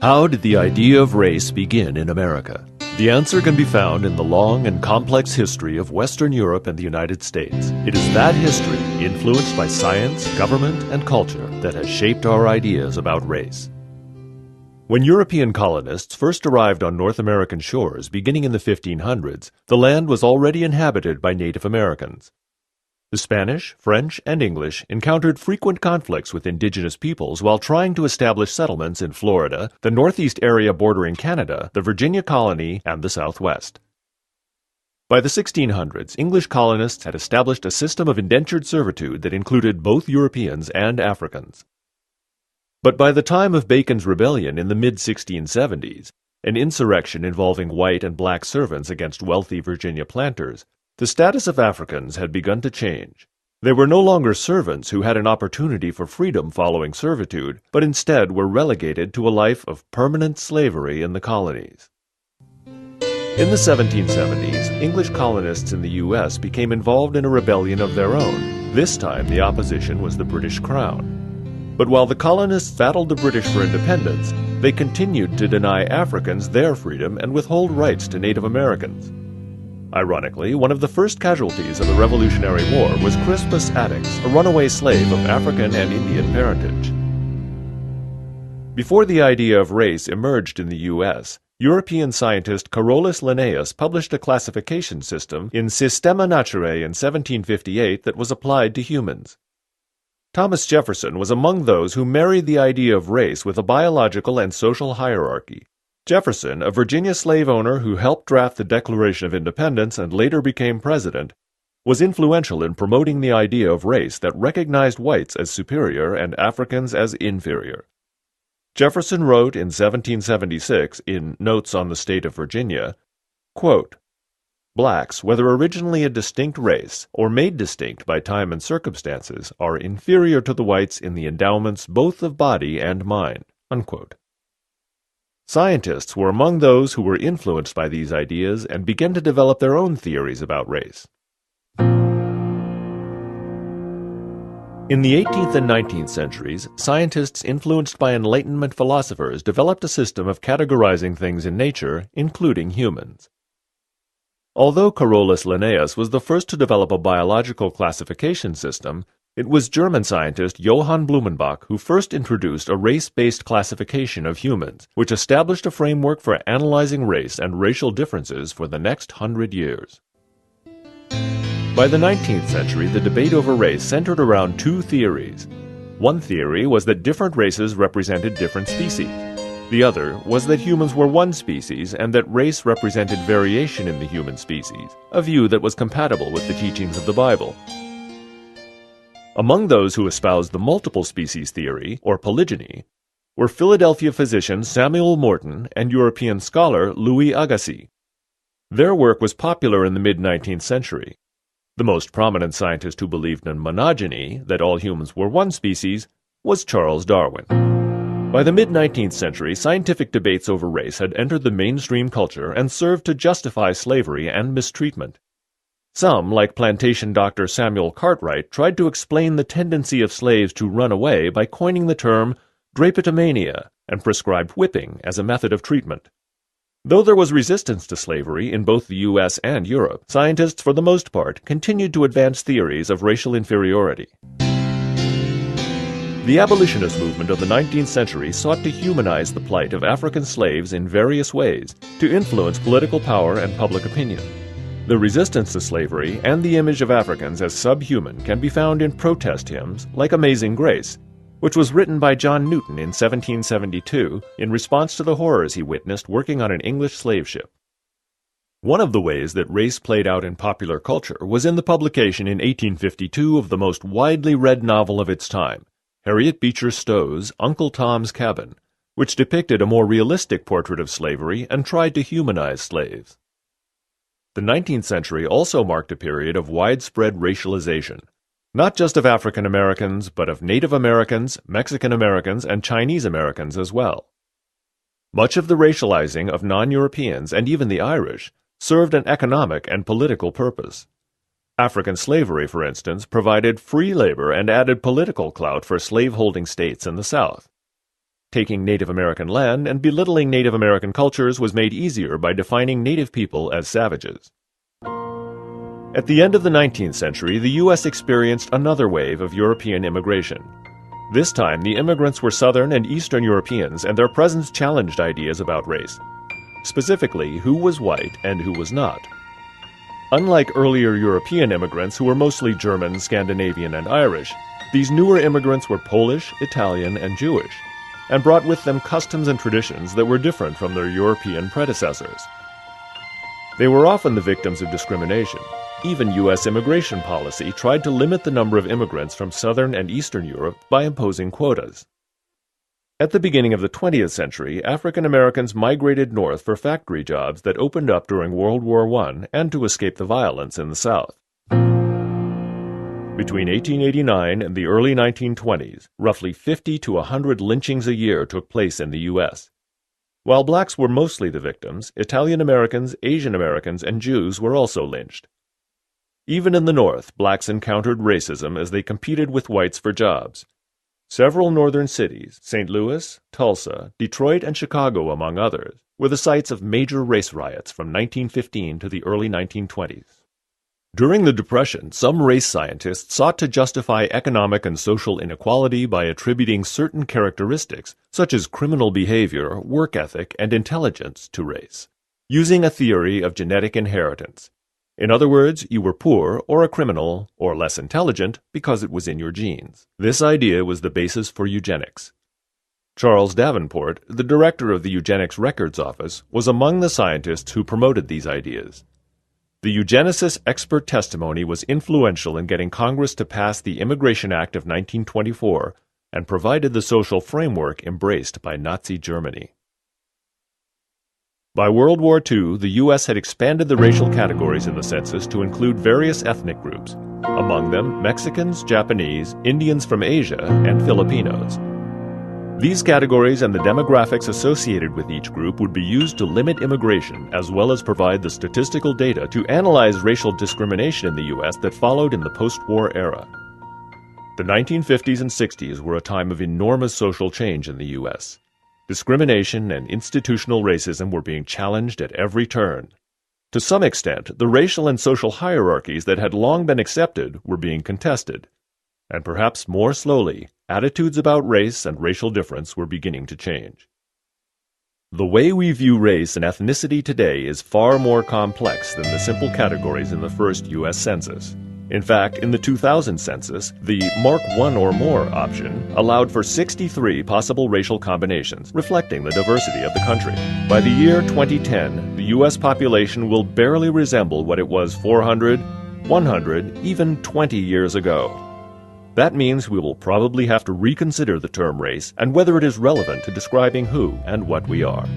How did the idea of race begin in America? The answer can be found in the long and complex history of Western Europe and the United States. It is that history, influenced by science, government, and culture, that has shaped our ideas about race. When European colonists first arrived on North American shores beginning in the 1500s, the land was already inhabited by Native Americans. The Spanish, French, and English encountered frequent conflicts with indigenous peoples while trying to establish settlements in Florida, the northeast area bordering Canada, the Virginia colony, and the Southwest. By the 1600s, English colonists had established a system of indentured servitude that included both Europeans and Africans. But by the time of Bacon's Rebellion in the mid-1670s, an insurrection involving white and black servants against wealthy Virginia planters, the status of Africans had begun to change. They were no longer servants who had an opportunity for freedom following servitude, but instead were relegated to a life of permanent slavery in the colonies. In the 1770s, English colonists in the U.S. became involved in a rebellion of their own. This time the opposition was the British Crown. But while the colonists battled the British for independence, they continued to deny Africans their freedom and withhold rights to Native Americans. Ironically, one of the first casualties of the Revolutionary War was Crispus Attucks, a runaway slave of African and Indian parentage. Before the idea of race emerged in the U.S., European scientist Carolus Linnaeus published a classification system in Systema Naturae in 1758 that was applied to humans. Thomas Jefferson was among those who married the idea of race with a biological and social hierarchy. Jefferson, a Virginia slave owner who helped draft the Declaration of Independence and later became president, was influential in promoting the idea of race that recognized whites as superior and Africans as inferior. Jefferson wrote in 1776 in Notes on the State of Virginia, quote, "Blacks, whether originally a distinct race or made distinct by time and circumstances, are inferior to the whites in the endowments both of body and mind." Unquote. Scientists were among those who were influenced by these ideas and began to develop their own theories about race. In the 18th and 19th centuries, scientists influenced by Enlightenment philosophers developed a system of categorizing things in nature, including humans. Although Carolus Linnaeus was the first to develop a biological classification system, it was German scientist Johann Blumenbach who first introduced a race-based classification of humans, which established a framework for analyzing race and racial differences for the next 100 years. By the 19th century, the debate over race centered around two theories. One theory was that different races represented different species. The other was that humans were one species and that race represented variation in the human species, a view that was compatible with the teachings of the Bible. Among those who espoused the multiple species theory, or polygyny, were Philadelphia physician Samuel Morton and European scholar Louis Agassiz. Their work was popular in the mid-19th century. The most prominent scientist who believed in monogeny, that all humans were one species, was Charles Darwin. By the mid-19th century, scientific debates over race had entered the mainstream culture and served to justify slavery and mistreatment. Some, like plantation doctor Samuel Cartwright, tried to explain the tendency of slaves to run away by coining the term drapetomania and prescribed whipping as a method of treatment. Though there was resistance to slavery in both the U.S. and Europe, scientists, for the most part, continued to advance theories of racial inferiority. The abolitionist movement of the 19th century sought to humanize the plight of African slaves in various ways to influence political power and public opinion. The resistance to slavery and the image of Africans as subhuman can be found in protest hymns like Amazing Grace, which was written by John Newton in 1772 in response to the horrors he witnessed working on an English slave ship. One of the ways that race played out in popular culture was in the publication in 1852 of the most widely read novel of its time, Harriet Beecher Stowe's Uncle Tom's Cabin, which depicted a more realistic portrait of slavery and tried to humanize slaves. The 19th century also marked a period of widespread racialization, not just of African Americans, but of Native Americans, Mexican Americans, and Chinese Americans as well. Much of the racializing of non-Europeans and even the Irish served an economic and political purpose. African slavery, for instance, provided free labor and added political clout for slaveholding states in the South. Taking Native American land and belittling Native American cultures was made easier by defining Native people as savages. At the end of the 19th century, the U.S. experienced another wave of European immigration. This time, the immigrants were Southern and Eastern Europeans, and their presence challenged ideas about race. Specifically, who was white and who was not. Unlike earlier European immigrants who were mostly German, Scandinavian, and Irish, these newer immigrants were Polish, Italian, and Jewish, and brought with them customs and traditions that were different from their European predecessors. They were often the victims of discrimination. Even U.S. immigration policy tried to limit the number of immigrants from Southern and Eastern Europe by imposing quotas. At the beginning of the 20th century, African Americans migrated north for factory jobs that opened up during World War I and to escape the violence in the South. Between 1889 and the early 1920s, roughly 50 to 100 lynchings a year took place in the U.S. While blacks were mostly the victims, Italian Americans, Asian Americans, and Jews were also lynched. Even in the North, blacks encountered racism as they competed with whites for jobs. Several northern cities, St. Louis, Tulsa, Detroit, and Chicago, among others, were the sites of major race riots from 1915 to the early 1920s. During the Depression, some race scientists sought to justify economic and social inequality by attributing certain characteristics, such as criminal behavior, work ethic, and intelligence, to race, using a theory of genetic inheritance. In other words, you were poor or a criminal or less intelligent because it was in your genes. This idea was the basis for eugenics. Charles Davenport, the director of the Eugenics Records Office, was among the scientists who promoted these ideas. The eugenicist expert testimony was influential in getting Congress to pass the Immigration Act of 1924 and provided the social framework embraced by Nazi Germany. By World War II, the U.S. had expanded the racial categories in the census to include various ethnic groups, among them Mexicans, Japanese, Indians from Asia, and Filipinos. These categories and the demographics associated with each group would be used to limit immigration as well as provide the statistical data to analyze racial discrimination in the U.S. that followed in the post-war era. The 1950s and 60s were a time of enormous social change in the U.S. Discrimination and institutional racism were being challenged at every turn. To some extent, the racial and social hierarchies that had long been accepted were being contested. And perhaps more slowly, attitudes about race and racial difference were beginning to change. The way we view race and ethnicity today is far more complex than the simple categories in the first U.S. Census. In fact, in the 2000 census, the Mark 1 or more option allowed for 63 possible racial combinations, reflecting the diversity of the country. By the year 2010, the U.S. population will barely resemble what it was 400, 100, even 20 years ago. That means we will probably have to reconsider the term race and whether it is relevant to describing who and what we are.